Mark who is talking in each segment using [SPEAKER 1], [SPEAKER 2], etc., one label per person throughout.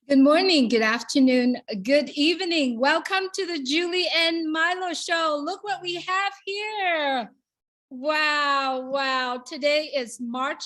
[SPEAKER 1] Good morning, good afternoon, good evening. Welcome to the Julie and Milo show. Look what we have here. Wow. Today is March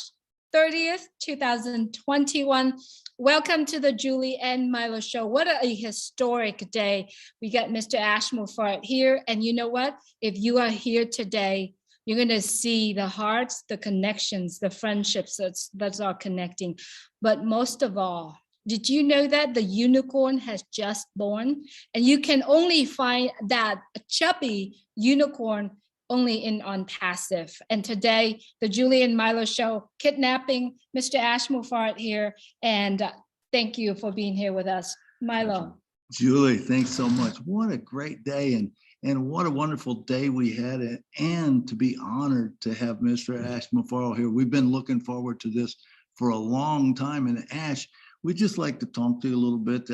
[SPEAKER 1] 30th, 2021. Welcome to the Julie and Milo show. What a historic day. We got Mr. Ash Mufareh here. And you know what? If you are here today, you're going to see the hearts, the connections, the friendships that are connecting. But most of all, did you know that the unicorn has just born? And you can only find that chubby unicorn only in Onpassive. And today, the Julie and Milo show, kidnapping Mr. Ash Mufareh here. And thank you for being here with us. Milo.
[SPEAKER 2] Julie, thanks so much. What a great day. And what a wonderful day we had. And to be honored to have Mr. Ash Mufareh here. We've been looking forward to this for a long time. And Ash, we'd just like to talk to you a little bit.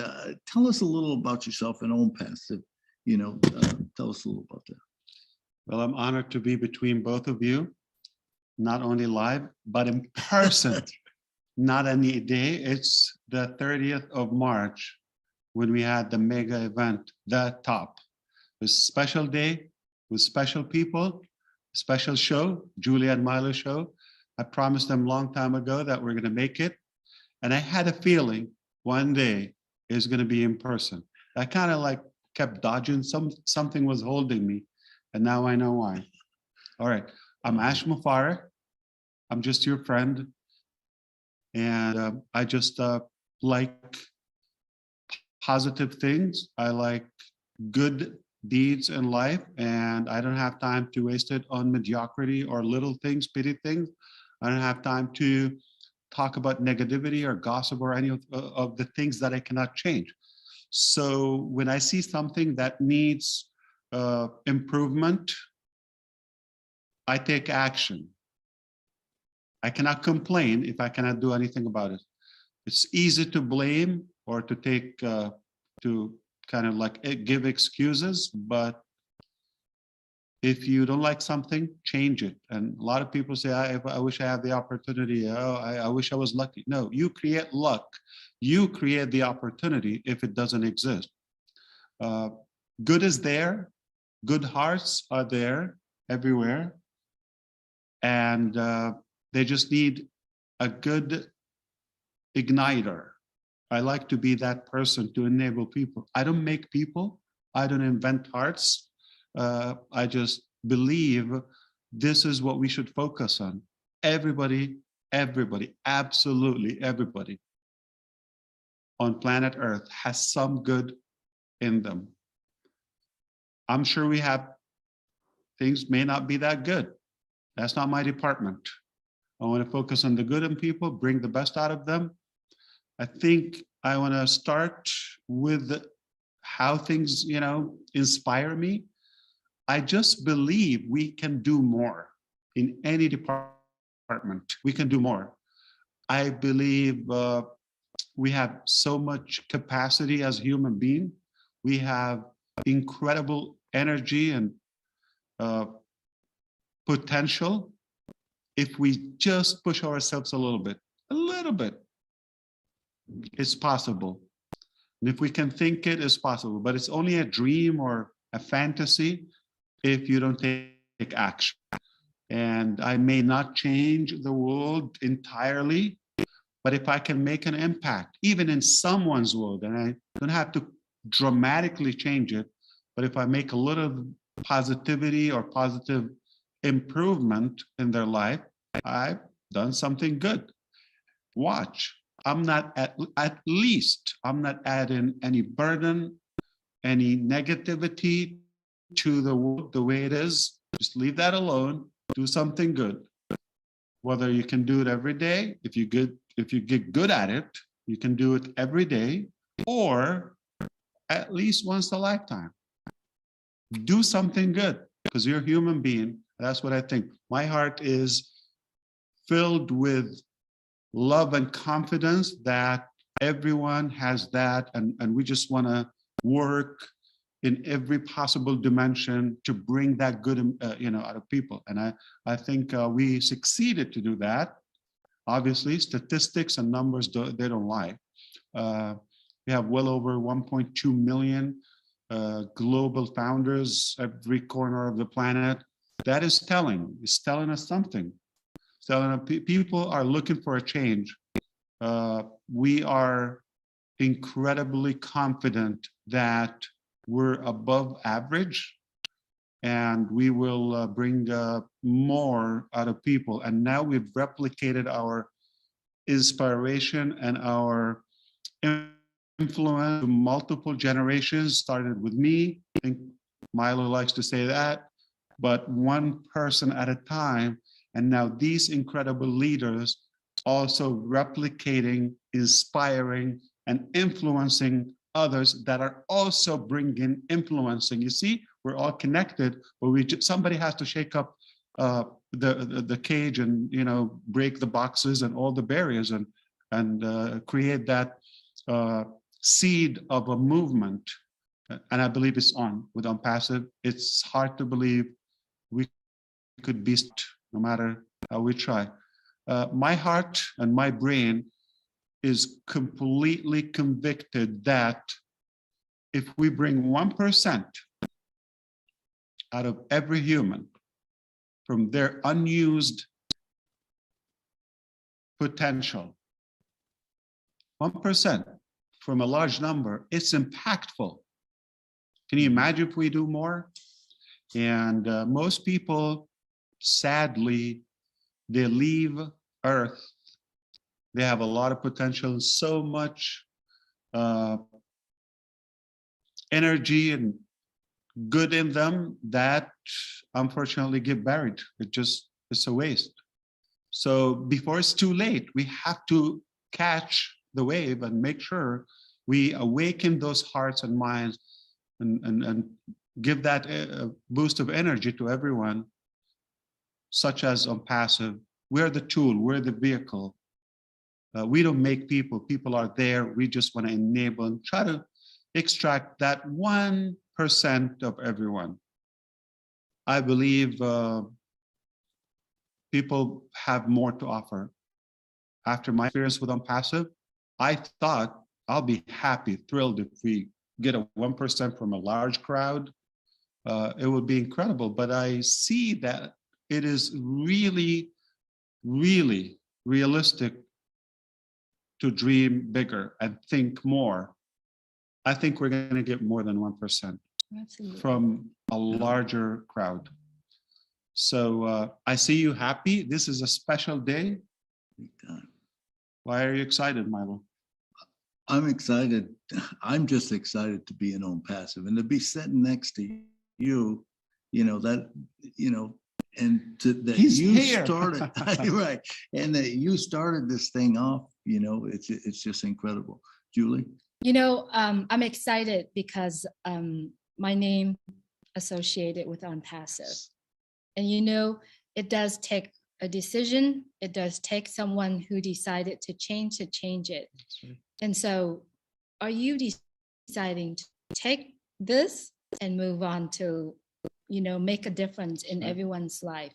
[SPEAKER 2] Tell us a little about yourself and Onpassive. Tell us a little about that.
[SPEAKER 3] Well, I'm honored to be between both of you, not only live, but in person. Not any day. It's the 30th of March when we had the mega event, The Top. It was a special day with special people, special show, Julie and Milo show. I promised them a long time ago that we're going to make it. And I had a feeling one day it was going to be in person. I kind of like kept dodging. Something was holding me. And now I know why. All right. I'm Ash Mufareh. I'm just your friend. And I just like positive things. I like good deeds in life. And I don't have time to waste it on mediocrity or little things, petty things. I don't have time to talk about negativity or gossip or any of the things that I cannot change. So when I see something that needs improvement, I take action. I cannot complain if I cannot do anything about it. It's easy to blame or to take, to kind of like give excuses, but if you don't like something, change it. And a lot of people say, I wish I had the opportunity. Oh, I wish I was lucky. No, you create luck. You create the opportunity if it doesn't exist. Good is there. Good hearts are there everywhere. And they just need a good igniter. I like to be that person to enable people. I don't make people. I don't invent hearts. I just believe this is what we should focus on. Everybody, absolutely everybody on planet Earth has some good in them. I'm sure we have things may not be that good. That's not my department. I want to focus on the good in people, bring the best out of them. I think I want to start with how things, inspire me. I just believe we can do more in any department. We can do more. I believe we have so much capacity as human beings. We have incredible energy and potential. If we just push ourselves a little bit, it's possible. And if we can think it, it's possible. But it's only a dream or a fantasy if you don't take action. And I may not change the world entirely, but if I can make an impact, even in someone's world, and I don't have to dramatically change it, but if I make a little positivity or positive improvement in their life, I've done something good. Watch. I'm not at least I'm not adding any burden, any negativity to the world the way it is. Just leave that alone. Do something good. Whether you can do it every day, if you get good at it, you can do it every day, or at least once a lifetime. Do something good because you're a human being. That's what I think. My heart is filled with love and confidence that everyone has that, and we just want to work in every possible dimension to bring that good, out of people. And I think we succeeded to do that. Obviously, statistics and numbers, they don't lie. We have well over 1.2 million global founders every corner of the planet. That is telling. It's telling us something. It's telling us people are looking for a change. We are incredibly confident that we're above average, and we will bring more out of people. And now we've replicated our inspiration and our influence to multiple generations. Started with me. I think Milo likes to say that, but one person at a time. And now these incredible leaders also replicating, inspiring, and influencing others that are also bringing influencing. You see, we're all connected, but somebody has to shake up the cage and break the boxes and all the barriers and create that seed of a movement. And I believe it's on with Onpassive. It's hard to believe we could be, no matter how we try. My heart and my brain is completely convicted that if we bring 1% out of every human from their unused potential, 1% from a large number, it's impactful. Can you imagine if we do more? And most people, sadly, they leave Earth. They have a lot of potential, so much energy and good in them that unfortunately get buried. It's a waste. So before it's too late, we have to catch the wave and make sure we awaken those hearts and minds and give that boost of energy to everyone, such as Onpassive. We're the tool, we're the vehicle. We don't make people, people are there. We just want to enable and try to extract that 1% of everyone. I believe people have more to offer. After my experience with Onpassive, I thought I'll be happy, thrilled if we get a 1% from a large crowd. It would be incredible, but I see that it is really, really realistic to dream bigger and think more. I think we're going to get more than 1% from a larger crowd. So I see you happy. This is a special day. Why are you excited, Milo?
[SPEAKER 2] I'm excited. I'm just excited to be in Onpassive and to be sitting next to you, that that
[SPEAKER 3] He's
[SPEAKER 2] you
[SPEAKER 3] here.
[SPEAKER 2] started right, and that you started this thing off. It's just incredible. Julie?
[SPEAKER 1] I'm excited because my name associated with Onpassive. And it does take a decision. It does take someone who decided to change it. Right. And so are you deciding to take this and move on to, make a difference in everyone's life?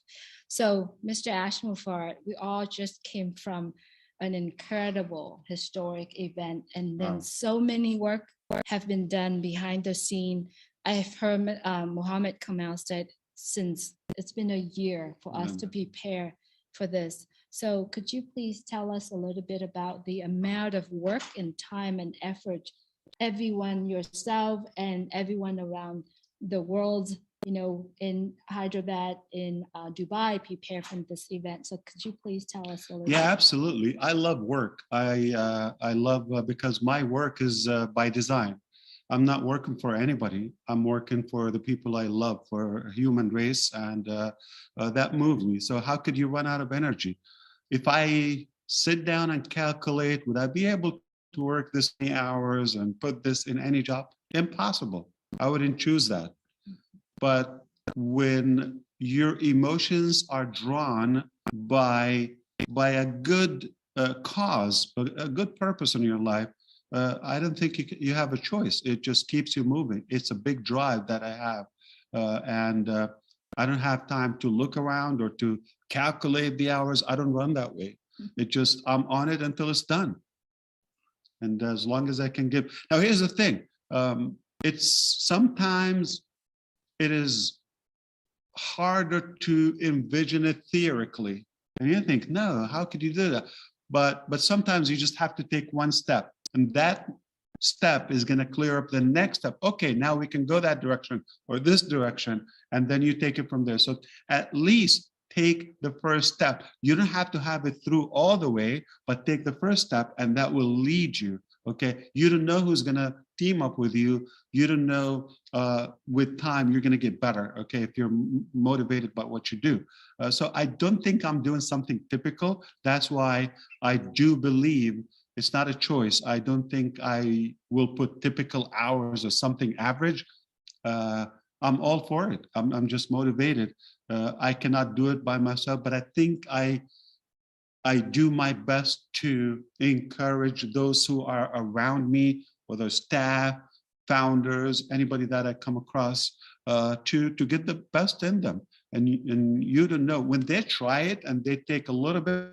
[SPEAKER 1] So Mr. Ash Mufareh, we all just came from an incredible historic event, and then so many work have been done behind the scene. I've heard Muhammad Kamal said since it's been a year for us to prepare for this. So could you please tell us a little bit about the amount of work and time and effort everyone, yourself and everyone around the world, in Hyderabad, in Dubai, prepare for this event. So could you please tell us a little bit?
[SPEAKER 3] Yeah, absolutely. I love work. I love because my work is by design. I'm not working for anybody. I'm working for the people I love, for human race, and that moved me. So how could you run out of energy? If I sit down and calculate, would I be able to work this many hours and put this in any job? Impossible. I wouldn't choose that. But when your emotions are drawn by a good cause, a good purpose in your life, I don't think you have a choice. It just keeps you moving. It's a big drive that I have. And I don't have time to look around or to calculate the hours. I don't run that way. It just, I'm on it until it's done. And as long as I can give. Now, here's the thing. It's sometimes it is harder to envision it theoretically. And you think, no, how could you do that? But sometimes you just have to take one step. And that step is going to clear up the next step. Okay, now we can go that direction or this direction. And then you take it from there. So at least take the first step. You don't have to have it through all the way, but take the first step and that will lead you. Okay, you don't know who's going to team up with you. You don't know with time you're going to get better. Okay, if you're motivated by what you do. So I don't think I'm doing something typical. That's why I do believe it's not a choice. I don't think I will put typical hours or something average. I'm all for it. I'm just motivated. I cannot do it by myself, but I think I do my best to encourage those who are around me, whether staff, founders, anybody that I come across, to get the best in them. And you don't know, when they try it and they take a little bit,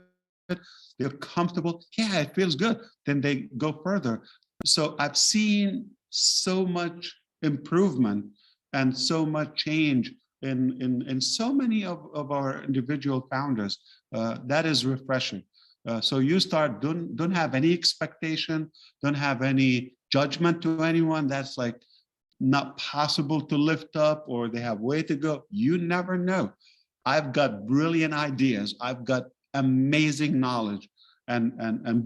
[SPEAKER 3] they're comfortable, yeah, it feels good, then they go further. So I've seen so much improvement and so much change in so many of our individual founders. That is refreshing. So you start, don't have any expectation, don't have any judgment to anyone. That's like not possible to lift up, or they have way to go. You never know. I've got brilliant ideas. I've got amazing knowledge and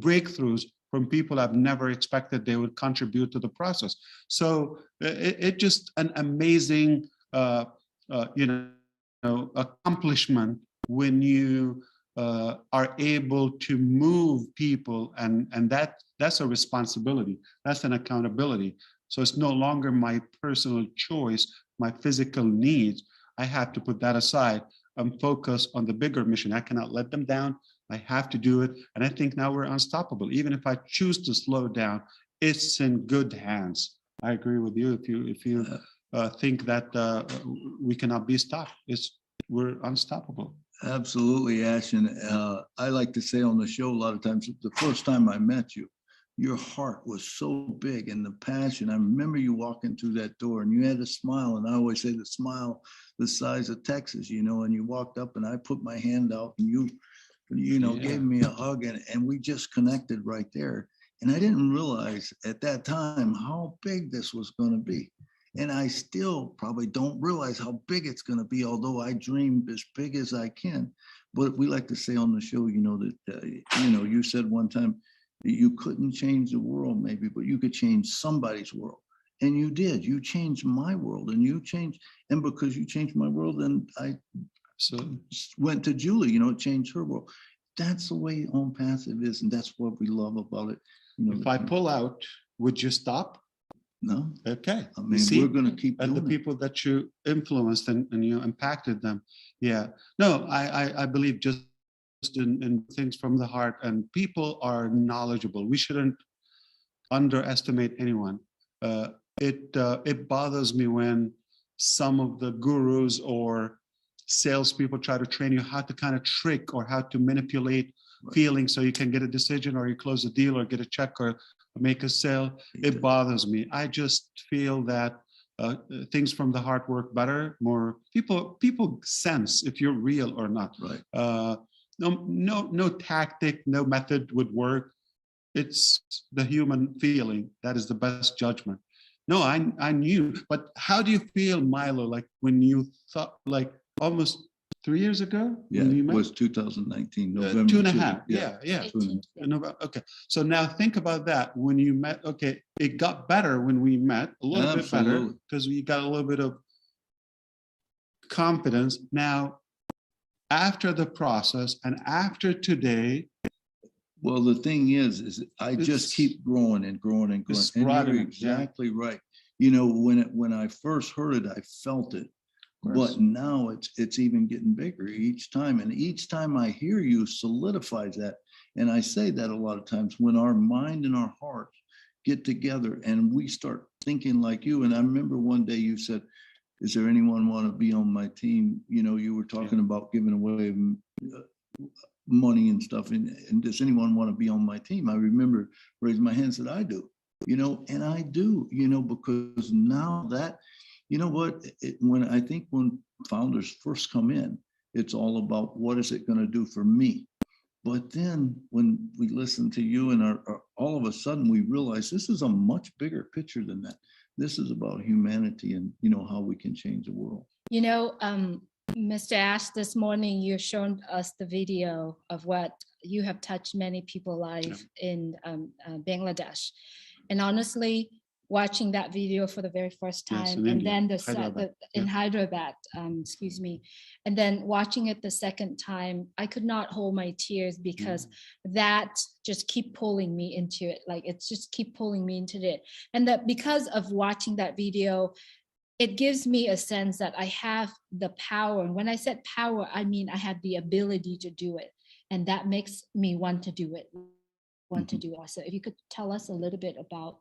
[SPEAKER 3] breakthroughs from people I've never expected they would contribute to the process. So it just an amazing accomplishment when you are able to move people, and that's a responsibility. That's an accountability. So it's no longer my personal choice, my physical needs. I have to put that aside and focus on the bigger mission. I cannot let them down. I have to do it. And I think now we're unstoppable. Even if I choose to slow down, it's in good hands. I agree with you. If you think that we cannot be stopped, we're unstoppable.
[SPEAKER 2] Absolutely, Ash. And I like to say on the show a lot of times, the first time I met you, your heart was so big and the passion. I remember you walking through that door and you had a smile. And I always say the smile the size of Texas, and you walked up and I put my hand out and you gave me a hug and we just connected right there. And I didn't realize at that time how big this was going to be. And I still probably don't realize how big it's going to be, although I dream as big as I can. But we like to say on the show, that, you said one time that you couldn't change the world maybe, but you could change somebody's world. And you did. You changed my world and because you changed my world, then I went to Julie, it changed her world. That's the way Onpassive is. And that's what we love about it.
[SPEAKER 3] If I pull out, would you stop?
[SPEAKER 2] No.
[SPEAKER 3] Okay.
[SPEAKER 2] I mean, we're going to keep
[SPEAKER 3] doing the people that you influenced and you impacted them. Yeah. No, I believe just in things from the heart, and people are knowledgeable. We shouldn't underestimate anyone. It bothers me when some of the gurus or salespeople try to train you how to kind of trick or how to manipulate feelings so you can get a decision or you close a deal or get a check or make a sale. It bothers me. I just feel that things from the heart work better. More people sense if you're real or not.
[SPEAKER 2] Right.
[SPEAKER 3] No tactic, no method would work. It's the human feeling that is the best judgment. No, I knew. But how do you feel, Milo? Like when you thought, like almost 3 years ago?
[SPEAKER 2] Yeah,
[SPEAKER 3] when you met?
[SPEAKER 2] It was 2019, November.
[SPEAKER 3] 2.5. Yeah. Okay. So now think about that. When you met, okay, it got better when we met, a little bit better because we got a little bit of confidence. Now, after the process and after today.
[SPEAKER 2] Well, the thing is I just keep growing and growing and growing. And you're exactly right. When I first heard it, I felt it. But now it's even getting bigger each time. And each time I hear you solidifies that. And I say that a lot of times when our mind and our heart get together and we start thinking like you. And I remember one day you said, is there anyone want to be on my team? You were talking about giving away money and stuff. And does anyone want to be on my team? I remember raising my hand and said, I do, and I do, because now that, what, when founders first come in, it's all about what is it going to do for me? But then when we listen to you and all of a sudden we realize this is a much bigger picture than that. This is about humanity and, how we can change the world.
[SPEAKER 1] Mr. Ash, this morning you shown us the video of what you have touched many people's lives in Bangladesh. And honestly, watching that video for the very first time, and then in Hyderabad, and then watching it the second time, I could not hold my tears because that just keep pulling me into it. Like it's just keep pulling me into it. And that because of watching that video, it gives me a sense that I have the power. And when I said power, I mean I have the ability to do it. And that makes me want to do it, So if you could tell us a little bit about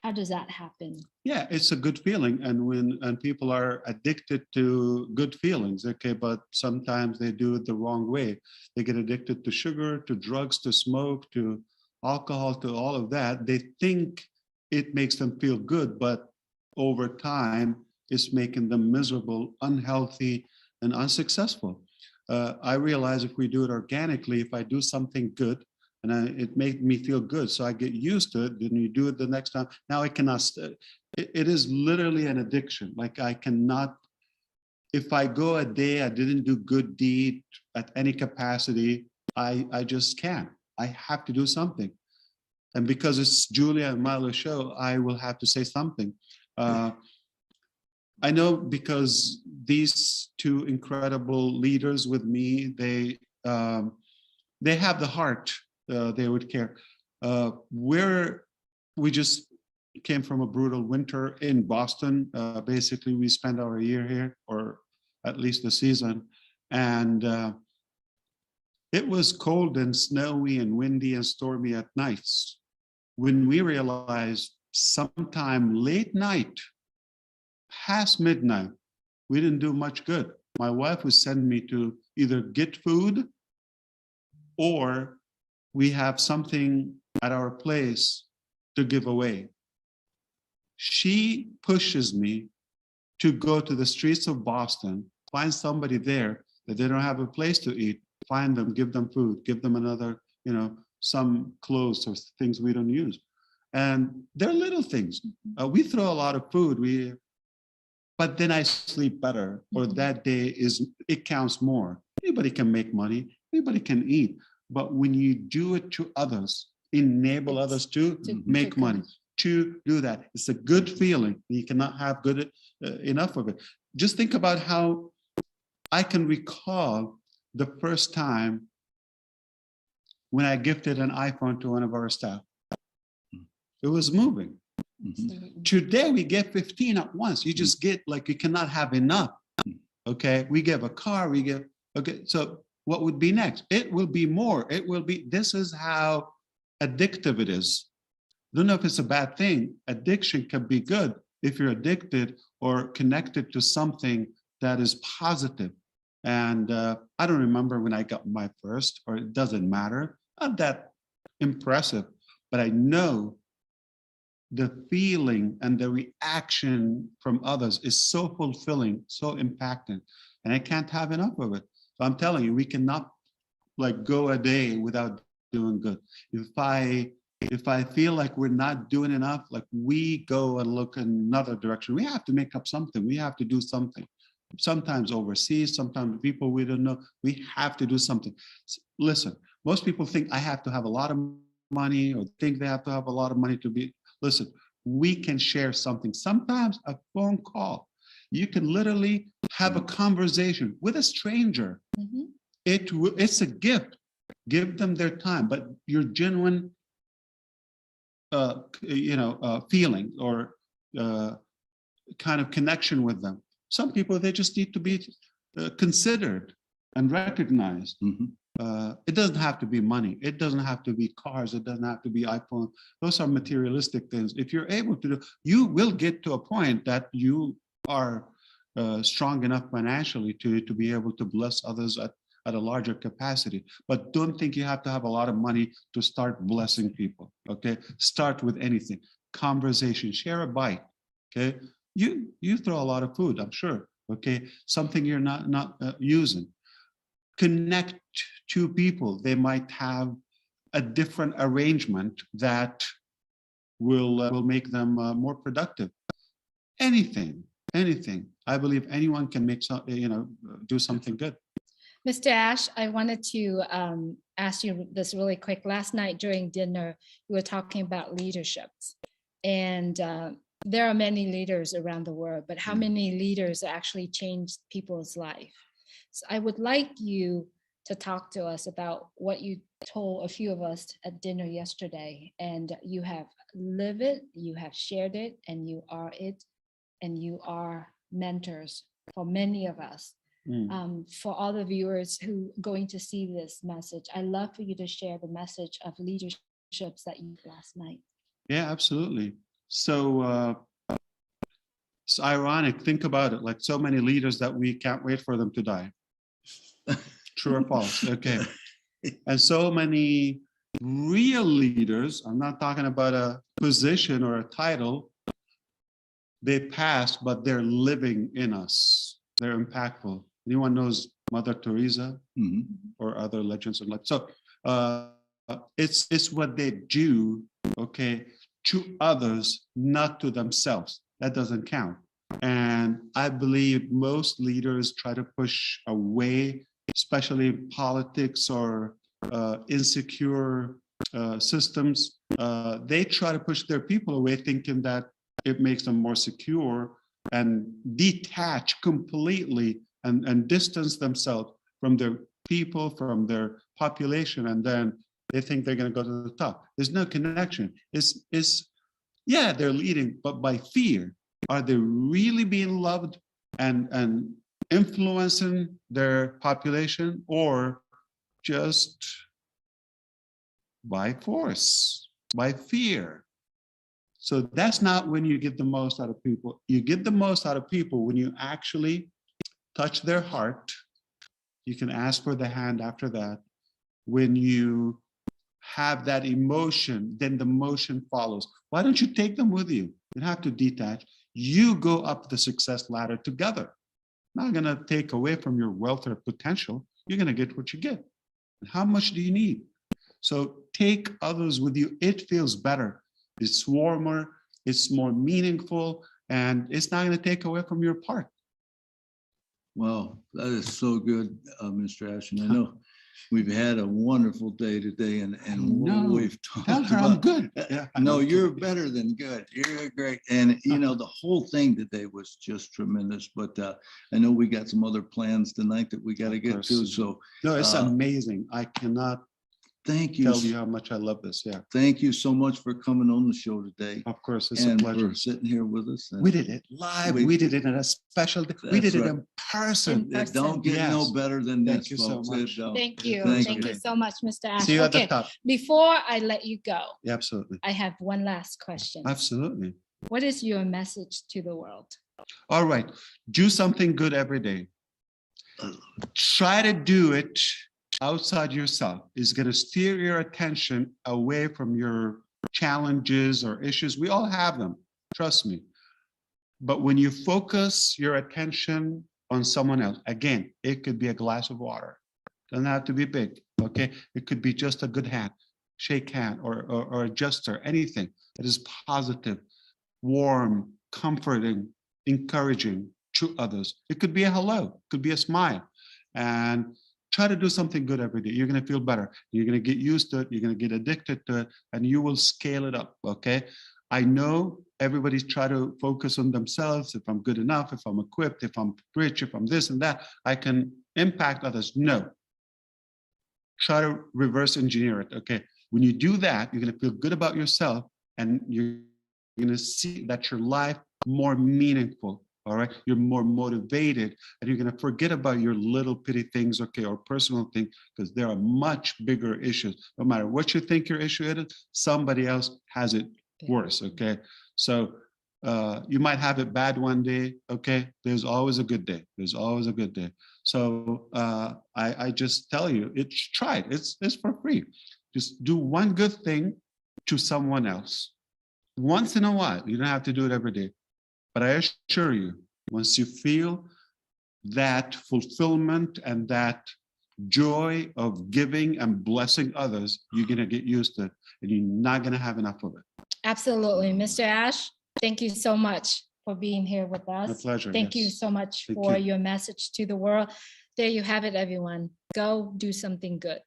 [SPEAKER 1] how does that happen?
[SPEAKER 3] Yeah, it's a good feeling. And people are addicted to good feelings, okay, but sometimes they do it the wrong way. They get addicted to sugar, to drugs, to smoke, to alcohol, to all of that. They think it makes them feel good, but over time, it's making them miserable, unhealthy, and unsuccessful. I realize if we do it organically, if I do something good, and it made me feel good, so I get used to it, then you do it the next time. Now I cannot, it is literally an addiction. Like I cannot, if I go a day, I didn't do good deed at any capacity, I just can't. I have to do something. And because it's Julia and Milo show, I will have to say something. I know because these two incredible leaders with me, they have the heart. They would care. We just came from a brutal winter in Boston. Basically, we spent our year here, or at least the season, and it was cold and snowy and windy and stormy at nights. When we realized sometime late night, past midnight, we didn't do much good. My wife would send me to either get food or we have something at our place to give away. She pushes me to go to the streets of Boston, find somebody there that they don't have a place to eat, find them, give them food, give them another, some clothes or things we don't use. And they're little things. We throw a lot of food, but then I sleep better, or that day it counts more. Anybody can make money, anybody can eat. But when you do it to others, enable others to make money, to do that, it's a good feeling. You cannot have good enough of it. Just think about how I can recall the first time when I gifted an iPhone to one of our staff. It was moving. Mm-hmm. Today we get 15 at once. You just get like you cannot have enough. Okay, we give a car, so what would be next? It will be more. This is how addictive it is. I don't know if it's a bad thing. Addiction can be good if you're addicted or connected to something that is positive. And I don't remember when I got my first, or it doesn't matter. Not that impressive, but I know the feeling and the reaction from others is so fulfilling, so impacting, and I can't have enough of it. So I'm telling you, we cannot go a day without doing good. If I feel like we're not doing enough, we go and look in another direction. We have to make up something. We have to do something. Sometimes overseas, sometimes people we don't know. We have to do something. Listen, most people think I have to have a lot of money, or think they have to have a lot of money to be. Listen, we can share something. Sometimes a phone call. You can literally have a conversation with a stranger. Mm-hmm. It's a gift. Give them their time, but your genuine, feeling or kind of connection with them. Some people, they just need to be considered and recognized. Mm-hmm. It doesn't have to be money. It doesn't have to be cars. It doesn't have to be iPhone. Those are materialistic things. If you're able to do, you will get to a point that you are strong enough financially to be able to bless others at a larger capacity. But don't think you have to have a lot of money to start blessing people. Okay, start with anything. Conversation, share a bite. Okay, you throw a lot of food, I'm sure. Okay, something you're not using. Connect to people. They might have a different arrangement that will make them more productive. Anything. I believe anyone can make do something good.
[SPEAKER 1] Mr. Ash, I wanted to ask you this really quick. Last night during dinner, we were talking about leaderships, and there are many leaders around the world, but how many leaders actually changed people's life? So I would like you to talk to us about what you told a few of us at dinner yesterday, and you have lived it, you have shared it, and you are it, and you are mentors for many of us. For all the viewers who going to see this message, I'd love for you to share the message of leaderships that you did last night.
[SPEAKER 3] Yeah, absolutely. So it's ironic. Think about it. Like so many leaders that we can't wait for them to die. True or false? Okay. And so many real leaders, I'm not talking about a position or a title, they passed, but they're living in us. They're impactful. Anyone knows Mother Teresa or other legends of life? So it's what they do, okay, to others, not to themselves. That doesn't count. And I believe most leaders try to push away, especially in politics or insecure systems. They try to push their people away, thinking that it makes them more secure, and detach completely and distance themselves from their people, from their population, and then they think they're going to go to the top. There's no connection. Yeah, they're leading, but by fear. Are they really being loved and influencing their population, or just by force, by fear? So that's not when you get the most out of people. You get the most out of people when you actually touch their heart. You can ask for the hand after that. When you have that emotion, then the motion follows. Why don't you take them with you? You don't have to detach. You go up the success ladder together. Not going to take away from your wealth or potential. You're going to get what you get. And how much do you need? So take others with you. It feels better. It's warmer. It's more meaningful. And it's not going to take away from your part.
[SPEAKER 2] Wow, that is so good, Mr. Ash. And I know we've had a wonderful day today, and we've talked about.
[SPEAKER 3] I'm good.
[SPEAKER 2] Yeah, no, you're better than good. You're great, and the whole thing today was just tremendous. But I know we got some other plans tonight that we got to get to. So
[SPEAKER 3] no, it's amazing. I cannot.
[SPEAKER 2] Thank you.
[SPEAKER 3] Tell you how much I love this. Yeah.
[SPEAKER 2] Thank you so much for coming on the show today.
[SPEAKER 3] Of course, it's a pleasure.
[SPEAKER 2] For sitting here with us.
[SPEAKER 3] We did it live. We did it in a special day. We did it in person.
[SPEAKER 2] It don't get no better than this,
[SPEAKER 3] Thank you so much.
[SPEAKER 1] Thank you. Thank you so much, Mr. Ash.
[SPEAKER 3] See you at the top.
[SPEAKER 1] Before I let you go,
[SPEAKER 3] Yeah, absolutely.
[SPEAKER 1] I have one last question.
[SPEAKER 3] Absolutely.
[SPEAKER 1] What is your message to the world?
[SPEAKER 3] All right. Do something good every day. Try to do it outside yourself. Is going to steer your attention away from your challenges or issues. We all have them, trust me. But when you focus your attention on someone else, again, it could be a glass of water. Doesn't have to be big, okay? It could be just a good hand, shake hand, or a gesture, anything that is positive, warm, comforting, encouraging to others. It could be a hello, it could be a smile. And try to do something good every day. You're going to feel better. You're going to get used to it. You're going to get addicted to it, and you will scale it up, okay? I know everybody's trying to focus on themselves. If I'm good enough, if I'm equipped, if I'm rich, if I'm this and that, I can impact others. No. Try to reverse engineer it, okay? When you do that, you're going to feel good about yourself, and you're going to see that your life more meaningful. All right, you're more motivated, and you're going to forget about your little bitty things, okay, or personal things, because there are much bigger issues. No matter what you think your issue is, somebody else has it worse, okay? So You might have it bad one day. Okay, there's always a good day. There's always a good day. So I just tell you, try it. It's for free. Just do one good thing to someone else once in a while. You don't have to do it every day. But I assure you, once you feel that fulfillment and that joy of giving and blessing others, you're going to get used to it, and you're not going to have enough of it.
[SPEAKER 1] Absolutely. Mr. Ash, thank you so much for being here with us.
[SPEAKER 3] My pleasure.
[SPEAKER 1] Thank you
[SPEAKER 3] yes.
[SPEAKER 1] so much
[SPEAKER 3] Thank
[SPEAKER 1] for
[SPEAKER 3] you.
[SPEAKER 1] your message to the world. There you have it, everyone. Go do something good,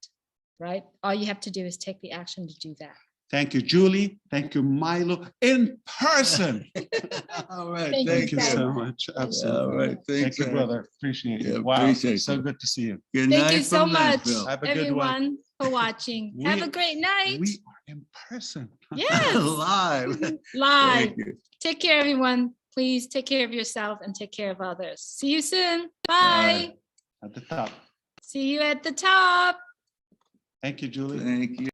[SPEAKER 1] right? All you have to do is take the action to do that.
[SPEAKER 3] Thank you, Julie. Thank you, Milo, in person.
[SPEAKER 2] All right.
[SPEAKER 1] Thank
[SPEAKER 3] Thank you
[SPEAKER 1] so
[SPEAKER 3] so
[SPEAKER 1] much.
[SPEAKER 3] much.
[SPEAKER 2] All
[SPEAKER 3] Absolutely.
[SPEAKER 2] right.
[SPEAKER 3] Thank
[SPEAKER 2] Thanks,
[SPEAKER 3] you,
[SPEAKER 2] Ash.
[SPEAKER 3] brother. Appreciate it.
[SPEAKER 2] Yeah,
[SPEAKER 3] Wow.
[SPEAKER 2] appreciate
[SPEAKER 3] So
[SPEAKER 2] you.
[SPEAKER 3] good to see you.
[SPEAKER 2] Good
[SPEAKER 1] Thank
[SPEAKER 2] night
[SPEAKER 1] you so
[SPEAKER 2] from
[SPEAKER 1] much,
[SPEAKER 2] Nashville.
[SPEAKER 3] Have a good one.
[SPEAKER 1] everyone, for watching. Have a
[SPEAKER 3] We-
[SPEAKER 1] great night.
[SPEAKER 3] We are in person.
[SPEAKER 1] Yes.
[SPEAKER 2] Live.
[SPEAKER 1] Live.
[SPEAKER 2] Thank you.
[SPEAKER 1] Take care, everyone. Please take care of yourself and take care of others. See you soon. Bye.
[SPEAKER 3] At the top.
[SPEAKER 1] See you at the top.
[SPEAKER 3] Thank you, Julie.
[SPEAKER 2] Thank you.